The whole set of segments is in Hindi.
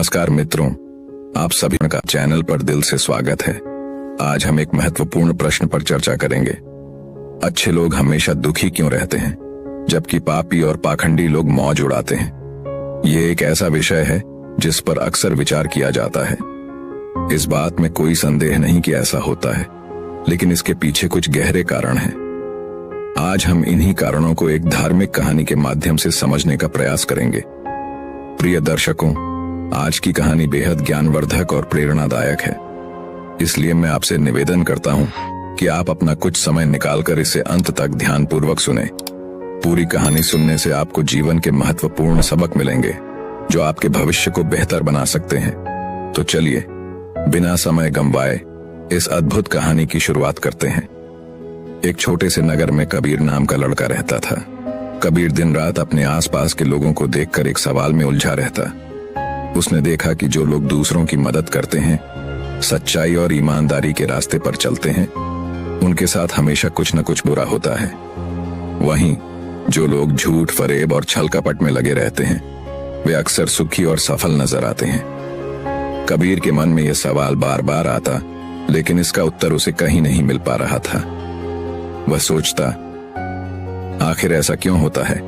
नमस्कार मित्रों, आप सभी का चैनल पर दिल से स्वागत है। आज हम एक महत्वपूर्ण प्रश्न पर चर्चा करेंगे। अच्छे लोग हमेशा दुखी क्यों रहते हैं, जबकि पापी और पाखंडी लोग मौज उड़ाते हैं? ये एक ऐसा विषय है जिस पर अक्सर विचार किया जाता है। इस बात में कोई संदेह नहीं कि ऐसा होता है, लेकिन इसके पीछे कुछ गहरे कारण हैं। आज हम इन्हीं कारणों को एक धार्मिक कहानी के माध्यम से समझने का प्रयास करेंगे। प्रिय दर्शकों, आज की कहानी बेहद ज्ञानवर्धक और प्रेरणादायक है, इसलिए मैं आपसे निवेदन करता हूं कि आप अपना कुछ समय निकालकर इसे अंत तक ध्यानपूर्वक सुनें। पूरी कहानी सुनने से आपको जीवन के महत्वपूर्ण सबक मिलेंगे जो आपके भविष्य को बेहतर बना सकते हैं। तो चलिए, बिना समय गंवाए इस अद्भुत कहानी की शुरुआत करते हैं। एक छोटे से नगर में कबीर नाम का लड़का रहता था। कबीर दिन रात अपने आसपास के लोगों को देखकर एक सवाल में उलझा रहता। उसने देखा कि जो लोग दूसरों की मदद करते हैं, सच्चाई और ईमानदारी के रास्ते पर चलते हैं, उनके साथ हमेशा कुछ न कुछ बुरा होता है। वहीं जो लोग झूठ, फरेब और छल कपट में लगे रहते हैं, वे अक्सर सुखी और सफल नजर आते हैं। कबीर के मन में यह सवाल बार बार आता, लेकिन इसका उत्तर उसे कहीं नहीं मिल पा रहा था। वह सोचता, आखिर ऐसा क्यों होता है?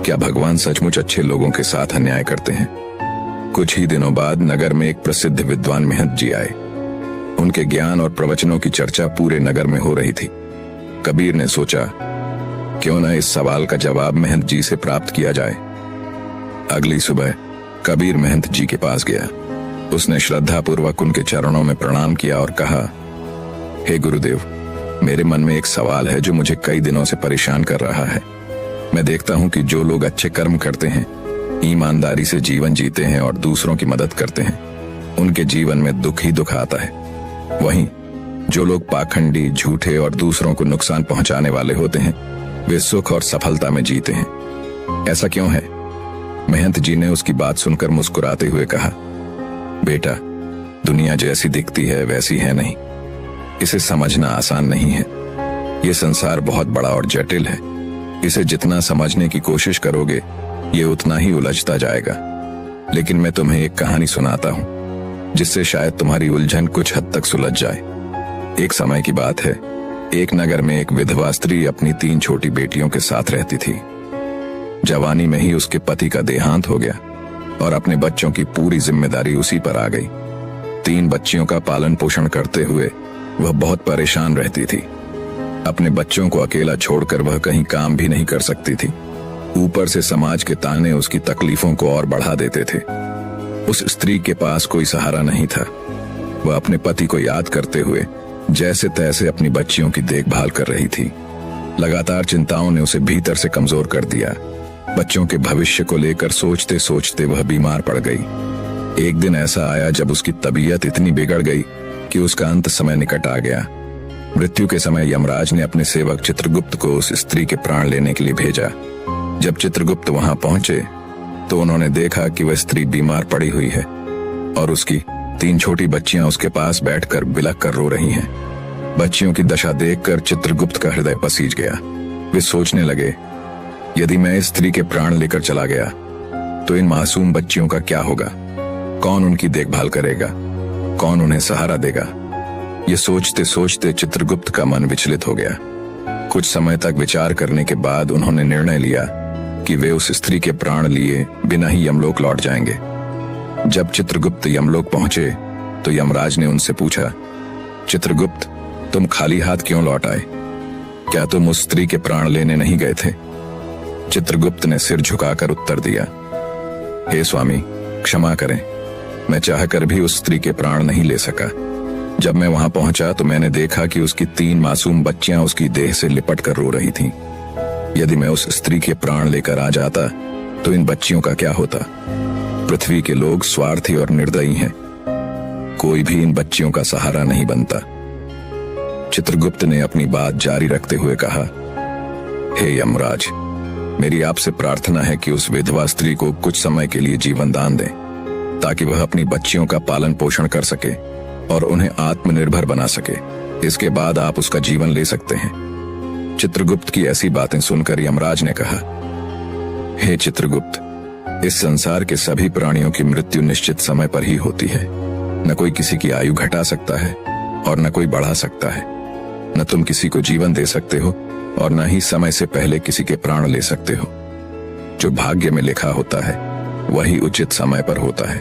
क्या भगवान सचमुच अच्छे लोगों के साथ अन्याय करते हैं? कुछ ही दिनों बाद नगर में एक प्रसिद्ध विद्वान महंत जी आए। उनके ज्ञान और प्रवचनों की चर्चा पूरे नगर में हो रही थी। कबीर ने सोचा, क्यों न इस सवाल का जवाब महंत जी से प्राप्त किया जाए। अगली सुबह कबीर महंत जी के पास गया। उसने श्रद्धापूर्वक उनके चरणों में प्रणाम किया और कहा, हे गुरुदेव, मेरे मन में एक सवाल है जो मुझे कई दिनों से परेशान कर रहा है। मैं देखता हूं कि जो लोग अच्छे कर्म करते हैं, ईमानदारी से जीवन जीते हैं और दूसरों की मदद करते हैं, उनके जीवन में दुख ही दुख आता है। वहीं जो लोग पाखंडी, झूठे और दूसरों को नुकसान पहुंचाने वाले होते हैं, वे सुख और सफलता में जीते हैं। ऐसा क्यों है? महंत जी ने उसकी बात सुनकर मुस्कुराते हुए कहा, बेटा, दुनिया जैसी दिखती है वैसी है नहीं। इसे समझना आसान नहीं है। ये संसार बहुत बड़ा और जटिल है। इसे जितना समझने की कोशिश करोगे, ये उतना ही उलझता जाएगा। लेकिन मैं तुम्हें एक कहानी सुनाता हूँ, जिससे शायद तुम्हारी उलझन कुछ हद तक सुलझ जाए। एक समय की बात है, एक नगर में एक विधवा स्त्री अपनी 3 छोटी बेटियों के साथ रहती थी। जवानी में ही उसके पति का देहांत हो गया और अपने बच्चों की पूरी जिम्मेदारी उसी पर आ गई। 3 बच्चियों का पालन पोषण करते हुए वह बहुत परेशान रहती थी। अपने बच्चों को अकेला छोड़कर वह कहीं काम भी नहीं कर सकती थी। ऊपर से समाज के ताने उसकी तकलीफों को और बढ़ा देते थे। उस स्त्री के पास कोई सहारा नहीं था। वह अपने पति को याद करते हुए जैसे तैसे अपनी बच्चियों की देखभाल कर रही थी। लगातार चिंताओं ने उसे भीतर से कमजोर कर दिया। बच्चों के भविष्य को लेकर सोचते सोचते वह बीमार पड़ गई। एक दिन ऐसा आया जब उसकी तबीयत इतनी बिगड़ गई कि उसका अंत समय निकट आ गया। मृत्यु के समय यमराज ने अपने सेवक चित्रगुप्त को उस स्त्री के प्राण लेने के लिए भेजा। जब चित्रगुप्त वहां पहुंचे तो उन्होंने देखा कि वह स्त्री बीमार पड़ी हुई है और उसकी 3 छोटी बच्चियां उसके पास बैठकर बिलख कर रो रही हैं। बच्चियों की दशा देखकर चित्रगुप्त का हृदय पसीज गया। वे सोचने लगे, यदि मैं इस स्त्री के प्राण लेकर चला गया तो इन मासूम बच्चियों का क्या होगा? कौन उनकी देखभाल करेगा? कौन उन्हें सहारा देगा? ये सोचते सोचते चित्रगुप्त का मन विचलित हो गया। कुछ समय तक विचार करने के बाद उन्होंने निर्णय लिया कि वे उस स्त्री के प्राण लिए बिना ही यमलोक लौट जाएंगे। जब चित्रगुप्त यमलोक पहुंचे तो यमराज ने उनसे पूछा, चित्रगुप्त, तुम खाली हाथ क्यों लौट आए? क्या तुम उस स्त्री के प्राण लेने नहीं गए थे? चित्रगुप्त ने सिर झुकाकर उत्तर दिया, हे स्वामी, क्षमा करें, मैं चाहकर भी उस स्त्री के प्राण नहीं ले सका। जब मैं वहां पहुंचा तो मैंने देखा कि उसकी 3 मासूम बच्चियां उसकी देह से लिपट कर रो रही थीं। यदि मैं उस स्त्री के प्राण लेकर आ जाता तो इन बच्चियों का क्या होता? पृथ्वी के लोग स्वार्थी और निर्दयी हैं। कोई भी इन बच्चियों का सहारा नहीं बनता। चित्रगुप्त ने अपनी बात जारी रखते हुए कहा, हे यमराज, मेरी आपसे प्रार्थना है कि उस विधवा स्त्री को कुछ समय के लिए जीवन दान दें, ताकि वह अपनी बच्चियों का पालन पोषण कर सके और उन्हें आत्मनिर्भर बना सके। इसके बाद आप उसका जीवन ले सकते हैं। चित्रगुप्त की ऐसी बातें सुनकर यमराज ने कहा, हे चित्रगुप्त, इस संसार के सभी प्राणियों की मृत्यु निश्चित समय पर ही होती है। न कोई किसी की आयु घटा सकता है और न कोई बढ़ा सकता है। न तुम किसी को जीवन दे सकते हो और न ही समय से पहले किसी के प्राण ले सकते हो। जो भाग्य में लिखा होता है वही उचित समय पर होता है।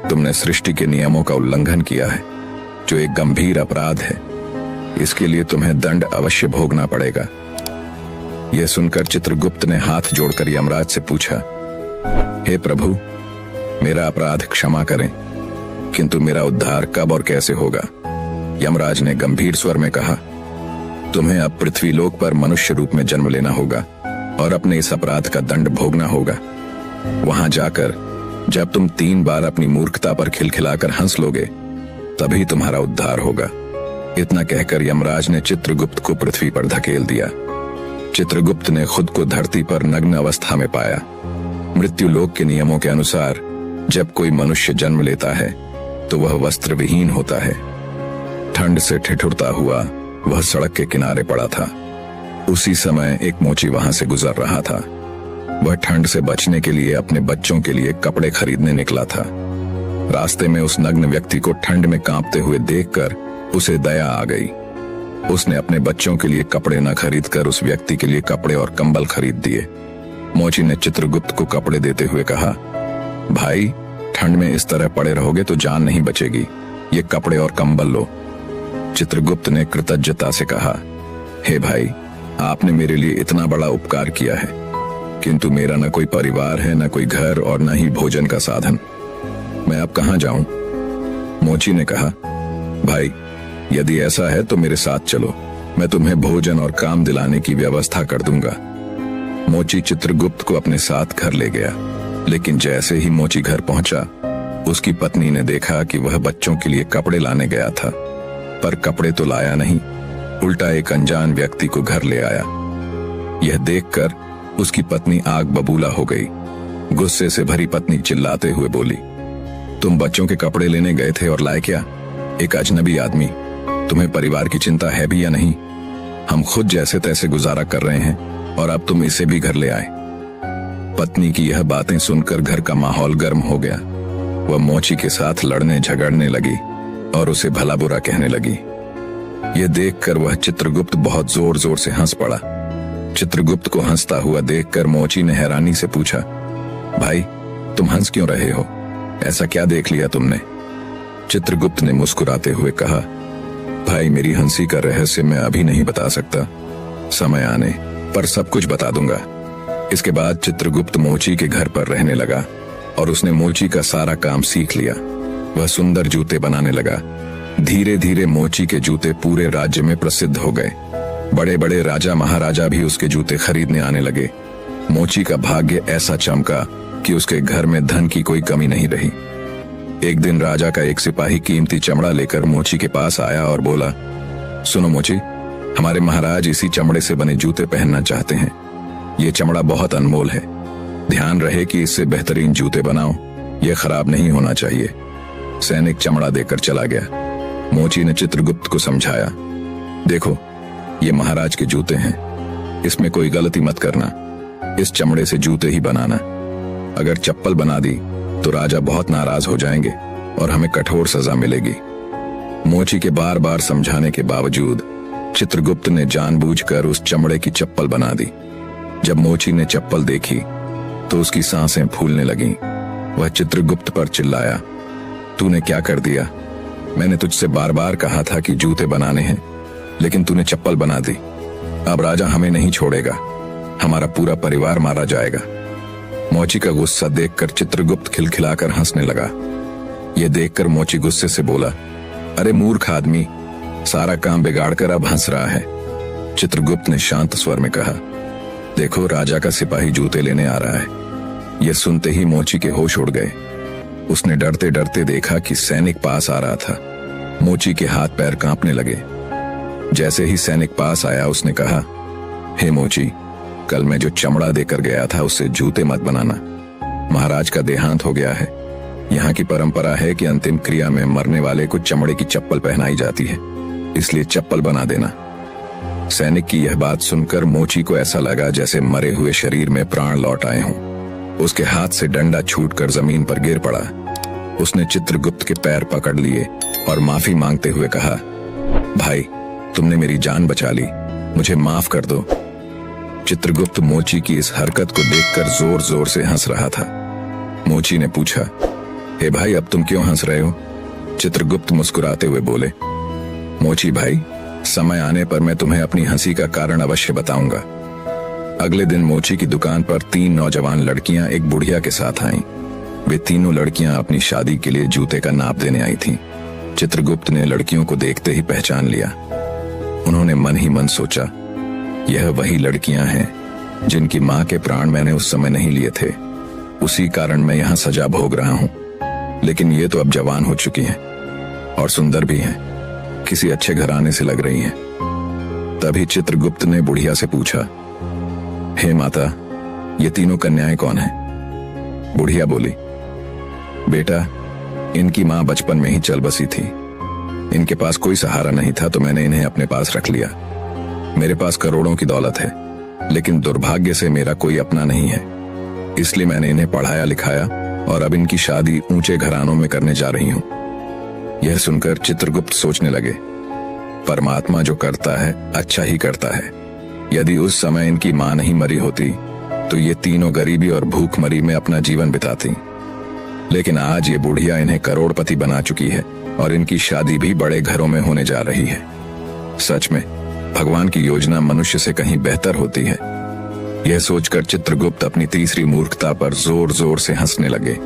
तुमने सृष्टि के नियमों का उल्लंघन किया है, जो एक गंभीर अपराध है। इसके लिए तुम्हें दंड अवश्य भोगना पड़ेगा। यह सुनकर चित्रगुप्त ने हाथ जोड़कर यमराज से पूछा, हे प्रभु, मेरा अपराध क्षमा करें, किंतु मेरा उद्धार कब और कैसे होगा? यमराज ने गंभीर स्वर में कहा, तुम्हें अब पृथ्वी लोक पर मनुष्य रूप में जन्म लेना होगा और अपने इस अपराध का दंड भोगना होगा। वहां जाकर जब तुम 3 बार अपनी मूर्खता पर खिलखिलाकर हंस लोगे, तभी तुम्हारा उद्धार होगा। इतना कहकर यमराज ने चित्रगुप्त को पृथ्वी पर धकेल दिया। चित्रगुप्त ने खुद को धरती पर नग्न अवस्था में पाया। मृत्यु लोक के नियमों के अनुसार जब कोई मनुष्य जन्म लेता है तो वह वस्त्र विहीन होता है। ठंड से ठिठुरता हुआ वह सड़क के किनारे पड़ा था। उसी समय एक मोची वहां से गुजर रहा था। वह ठंड से बचने के लिए अपने बच्चों के लिए कपड़े खरीदने निकला था। रास्ते में उस नग्न व्यक्ति को ठंड में कांपते हुए देखकर उसे दया आ गई। उसने अपने बच्चों के लिए कपड़े न खरीदकर उस व्यक्ति के लिए कपड़े और कंबल खरीद दिए। मोची ने चित्रगुप्त को कपड़े देते हुए कहा, भाई, ठंड में इस तरह पड़े रहोगे तो जान नहीं बचेगी। ये कपड़े और कंबल लो। चित्रगुप्त ने कृतज्ञता से कहा, हे भाई, आपने मेरे लिए इतना बड़ा उपकार किया है, किंतु मेरा न कोई परिवार है, न कोई घर और न ही भोजन का साधन। मैं अब कहाँ जाऊं? मोची ने कहा, भाई, यदि ऐसा है तो मेरे साथ चलो, मैं तुम्हें भोजन और काम दिलाने की व्यवस्था कर दूंगा। मोची चित्रगुप्त को अपने साथ घर ले गया, लेकिन जैसे ही मोची घर पहुंचा, उसकी पत्नी ने देखा कि वह बच्चों के लिए कपड़े लाने गया था, पर कपड़े तो लाया नहीं, उल्टा एक अनजान व्यक्ति को घर ले आया। यह देखकर उसकी पत्नी आग बबूला हो गई। गुस्से से भरी पत्नी चिल्लाते हुए बोली, तुम बच्चों के कपड़े लेने गए थे और लाए क्या? एक अजनबी आदमी। तुम्हें परिवार की चिंता है भी या नहीं? हम खुद जैसे तैसे गुजारा कर रहे हैं और अब तुम इसे भी घर ले आए। पत्नी की यह बातें सुनकर घर का माहौल गर्म हो गया। वह मोची के साथ लड़ने झगड़ने लगी और उसे भला बुरा कहने लगी। यह देखकर वह चित्रगुप्त बहुत जोर जोर से हंस पड़ा। चित्रगुप्त को हंसता हुआ देखकर मोची ने हैरानी से पूछा, भाई, तुम हंस क्यों रहे हो? ऐसा क्या देख लिया तुमने? चित्रगुप्त ने मुस्कुराते हुए कहा, भाई, मेरी हंसी का रहस्य मैं अभी नहीं बता सकता, समय आने पर सब कुछ बता दूंगा। इसके बाद चित्रगुप्त मोची के घर पर रहने लगा और उसने मोची का सारा काम सीख लिया। वह सुंदर जूते बनाने लगा। धीरे धीरे मोची के जूते पूरे राज्य में प्रसिद्ध हो गए। बड़े बड़े राजा महाराजा भी उसके जूते खरीदने आने लगे। मोची का भाग्य ऐसा चमका कि उसके घर में धन की कोई कमी नहीं रही। एक दिन राजा का एक सिपाही कीमती चमड़ा लेकर मोची के पास आया और बोला, सुनो मोची, हमारे महाराज इसी चमड़े से बने जूते पहनना चाहते हैं। ये चमड़ा बहुत अनमोल है, ध्यान रहे कि इससे बेहतरीन जूते बनाओ, ये खराब नहीं होना चाहिए। सैनिक चमड़ा देकर चला गया। मोची ने चित्रगुप्त को समझाया, देखो, ये महाराज के जूते हैं, इसमें कोई गलती मत करना, इस चमड़े से जूते ही बनाना। अगर चप्पल बना दी तो राजा बहुत नाराज हो जाएंगे और हमें कठोर सजा मिलेगी। मोची के बार बार समझाने के बावजूद चित्रगुप्त ने जानबूझकर उस चमड़े की चप्पल बना दी। जब मोची ने चप्पल देखी तो उसकी सांसें फूलने लगीं। वह चित्रगुप्त पर चिल्लाया, तूने क्या कर दिया? मैंने तुझसे बार बार कहा था कि जूते बनाने हैं, लेकिन तूने चप्पल बना दी। अब राजा हमें नहीं छोड़ेगा, हमारा पूरा परिवार मारा जाएगा। मोची का गुस्सा देखकर चित्रगुप्त खिलखिलाकर हंसने लगा। यह देखकर मोची गुस्से से बोला, अरे मूर्ख आदमी, सारा काम बिगाड़कर अब हंस रहा है। चित्रगुप्त ने शांत स्वर में कहा, देखो, राजा का सिपाही जूते लेने आ रहा है। यह सुनते ही मोची के होश उड़ गए। उसने डरते डरते देखा कि सैनिक पास आ रहा था। मोची के हाथ पैर कांपने लगे। जैसे ही सैनिक पास आया, उसने कहा, हे मोची, कल मैं जो चमड़ा देकर गया था उससे जूते मत बनाना। महाराज का देहांत हो गया है। यहाँ की परंपरा है कि अंतिम क्रिया में मरने वाले को चमड़े की चप्पल पहनाई जाती है, इसलिए चप्पल बना देना। सैनिक की यह बात सुनकर मोची को ऐसा लगा जैसे मरे हुए शरीर में प्राण लौट आए हों। उसके हाथ से डंडा छूटकर जमीन पर गिर पड़ा। उसने चित्रगुप्त के पैर पकड़ लिए और माफी मांगते हुए कहा, भाई तुमने मेरी जान बचा ली, मुझे माफ कर दो। चित्रगुप्त मोची की इस हरकत को देखकर जोर जोर से हंस रहा था। मोची ने पूछा, हे भाई अब तुम क्यों हंस रहे हो? चित्रगुप्त मुस्कुराते हुए बोले, मोची भाई समय आने पर मैं तुम्हें अपनी हंसी का कारण अवश्य बताऊंगा। अगले दिन मोची की दुकान पर 3 नौजवान लड़कियां एक बुढ़िया के साथ आईं। वे तीनों लड़कियां अपनी शादी के लिए जूते का नाप देने आई थीं। चित्रगुप्त ने लड़कियों को देखते ही पहचान लिया। उन्होंने मन ही मन सोचा, यह वही लड़कियां हैं जिनकी मां के प्राण मैंने उस समय नहीं लिए थे, उसी कारण मैं यहां सजा भोग रहा हूं। लेकिन ये तो अब जवान हो चुकी हैं और सुंदर भी हैं, किसी अच्छे घराने से लग रही हैं। तभी चित्रगुप्त ने बुढ़िया से पूछा, हे माता, ये तीनों कन्याएं कौन हैं? बुढ़िया बोली, बेटा इनकी मां बचपन में ही चल बसी थी। इनके पास कोई सहारा नहीं था तो मैंने इन्हें अपने पास रख लिया। मेरे पास करोड़ों की दौलत है, लेकिन दुर्भाग्य से मेरा कोई अपना नहीं है, इसलिए मैंने इन्हें पढ़ाया लिखाया और अब इनकी शादी ऊंचे घरानों में करने जा रही हूं। यह सुनकर चित्रगुप्त सोचने लगे, परमात्मा जो करता है अच्छा ही करता है। यदि उस समय इनकी मां नहीं मरी होती तो ये तीनों गरीबी और भूखमरी में अपना जीवन बिताती। लेकिन आज ये बुढ़िया इन्हें करोड़पति बना चुकी है और इनकी शादी भी बड़े घरों में होने जा रही है। सच में भगवान की योजना मनुष्य से कहीं बेहतर होती है। यह सोचकर चित्रगुप्त अपनी तीसरी मूर्खता पर जोर जोर से हंसने लगे।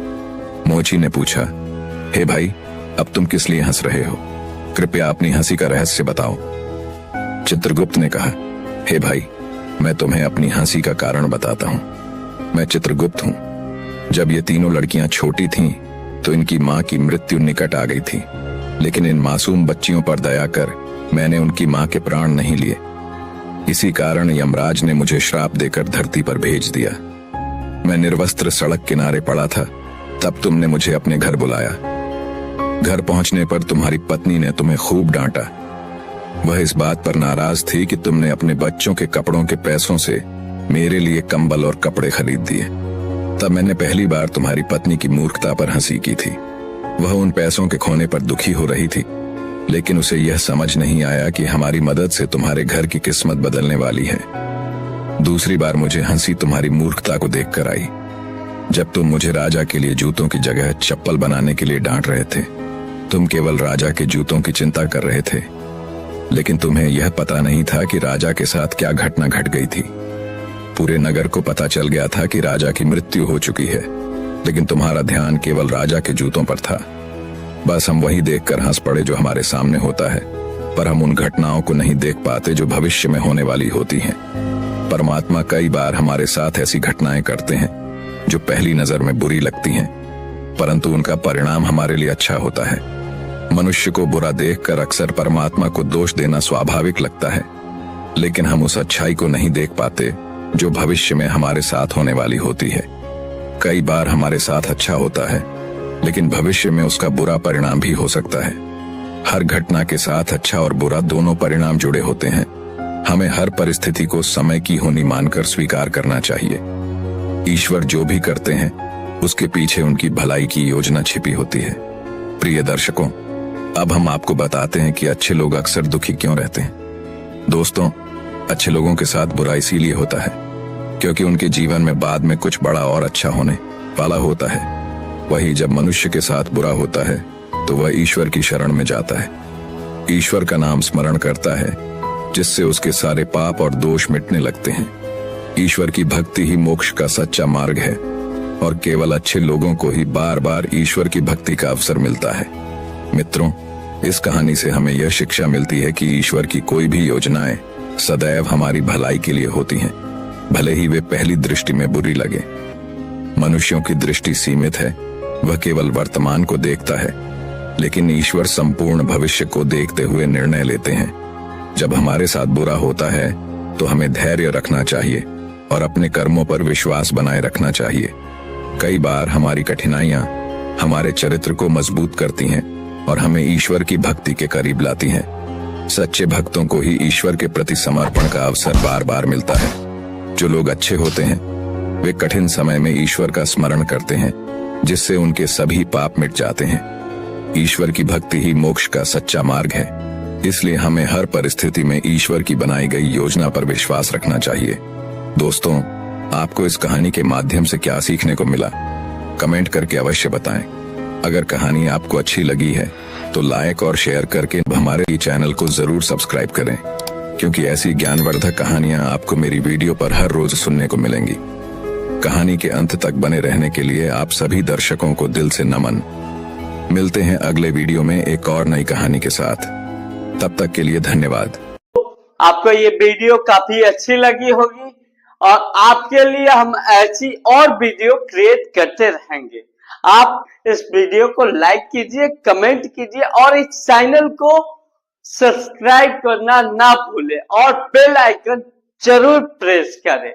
मोची ने पूछा, हे भाई अब तुम किस लिए हंस रहे हो? कृपया अपनी हंसी का रहस्य बताओ। चित्रगुप्त ने कहा, हे भाई मैं तुम्हें अपनी हंसी का कारण बताता हूं। मैं चित्रगुप्त हूं। जब ये तीनों लड़कियां छोटी थीं तो इनकी मां की मृत्यु निकट आ गई थी, लेकिन इन मासूम बच्चियों पर दया कर मैंने उनकी मां के प्राण नहीं लिए। इसी कारण यमराज ने मुझे श्राप देकर धरती पर भेज दिया। मैं निर्वस्त्र सड़क किनारे पड़ा था, तब तुमने मुझे अपने घर बुलाया। घर पहुंचने पर तुम्हारी पत्नी ने तुम्हें खूब डांटा। वह इस बात पर नाराज थी कि तुमने अपने बच्चों के कपड़ों के पैसों से मेरे लिए कंबल और कपड़े खरीद दिए। तब मैंने पहली बार तुम्हारी पत्नी की मूर्खता पर हंसी की थी। वह उन पैसों के खोने पर दुखी हो रही थी, लेकिन उसे यह समझ नहीं आया कि हमारी मदद से तुम्हारे घर की किस्मत बदलने वाली है। दूसरी बार मुझे हंसी तुम्हारी मूर्खता को देखकर आई, जब तुम मुझे राजा के लिए जूतों की जगह चप्पल बनाने के लिए डांट रहे थे। तुम केवल राजा के जूतों की चिंता कर रहे थे, लेकिन तुम्हें यह पता नहीं था कि राजा के साथ क्या घटना घट गई थी। पूरे नगर को पता चल गया था कि राजा की मृत्यु हो चुकी है, लेकिन तुम्हारा ध्यान केवल राजा के जूतों पर था। बस हम वही देखकर हंस पड़े जो हमारे सामने होता है, पर हम उन घटनाओं को नहीं देख पाते जो भविष्य में होने वाली होती हैं। परमात्मा कई बार हमारे साथ ऐसी घटनाएं करते हैं जो पहली नजर में बुरी लगती हैं, परंतु उनका परिणाम हमारे लिए अच्छा होता है। मनुष्य को बुरा देखकर अक्सर परमात्मा को दोष देना स्वाभाविक लगता है, लेकिन हम उस अच्छाई को नहीं देख पाते जो भविष्य में हमारे साथ होने वाली होती है। कई बार हमारे साथ अच्छा होता है, लेकिन भविष्य में उसका बुरा परिणाम भी हो सकता है। हर घटना के साथ अच्छा और बुरा दोनों परिणाम जुड़े होते हैं। हमें हर परिस्थिति को समय की होनी मानकर स्वीकार करना चाहिए। ईश्वर जो भी करते हैं उसके पीछे उनकी भलाई की योजना छिपी होती है। प्रिय दर्शकों, अब हम आपको बताते हैं कि अच्छे लोग अक्सर दुखी क्यों रहते हैं। दोस्तों, अच्छे लोगों के साथ बुरा इसीलिए होता है क्योंकि उनके जीवन में बाद में कुछ बड़ा और अच्छा होने वाला होता है। वही जब मनुष्य के साथ बुरा होता है तो वह ईश्वर की शरण में जाता है, ईश्वर का नाम स्मरण करता है, जिससे उसके सारे पाप और दोष मिटने लगते हैं। ईश्वर की भक्ति ही मोक्ष का सच्चा मार्ग है और केवल अच्छे लोगों को ही बार बार ईश्वर की भक्ति का अवसर मिलता है। मित्रों, इस कहानी से हमें यह शिक्षा मिलती है कि ईश्वर की कोई भी योजनाएं सदैव हमारी भलाई के लिए होती हैं, भले ही वे पहली दृष्टि में बुरी लगे। मनुष्यों की दृष्टि सीमित है, वह केवल वर्तमान को देखता है, लेकिन ईश्वर संपूर्ण भविष्य को देखते हुए निर्णय लेते हैं। जब हमारे साथ बुरा होता है तो हमें धैर्य रखना चाहिए और अपने कर्मों पर विश्वास बनाए रखना चाहिए। कई बार हमारी कठिनाइयां हमारे चरित्र को मजबूत करती हैं और हमें ईश्वर की भक्ति के करीब लाती हैं। सच्चे भक्तों को ही ईश्वर के प्रति समर्पण का अवसर बार बार मिलता है। जो लोग अच्छे होते हैं वे कठिन समय में ईश्वर का स्मरण करते हैं, जिससे उनके सभी पाप मिट जाते हैं। ईश्वर की भक्ति ही मोक्ष का सच्चा मार्ग है, इसलिए हमें हर परिस्थिति में ईश्वर की बनाई गई योजना पर विश्वास रखना चाहिए। दोस्तों, आपको इस कहानी के माध्यम से क्या सीखने को मिला, कमेंट करके अवश्य बताएं। अगर कहानी आपको अच्छी लगी है तो लाइक और शेयर करके हमारे चैनल को जरूर सब्सक्राइब करें, क्योंकि ऐसी ज्ञानवर्धक कहानियां आपको मेरी वीडियो पर हर रोज सुनने को मिलेंगी। कहानी के अंत तक बने रहने के लिए आप सभी दर्शकों को दिल से नमन। मिलते हैं अगले वीडियो में एक और नई कहानी के साथ। तब तक के लिए धन्यवाद। आपको ये वीडियो काफी अच्छी लगी होगी और आपके लिए हम ऐसी और वीडियो क्रिएट करते रहेंगे। आप इस वीडियो को लाइक कीजिए, कमेंट कीजिए और इस चैनल को सब्सक्राइब करना ना भूलें और बेल आइकन जरूर प्रेस करें।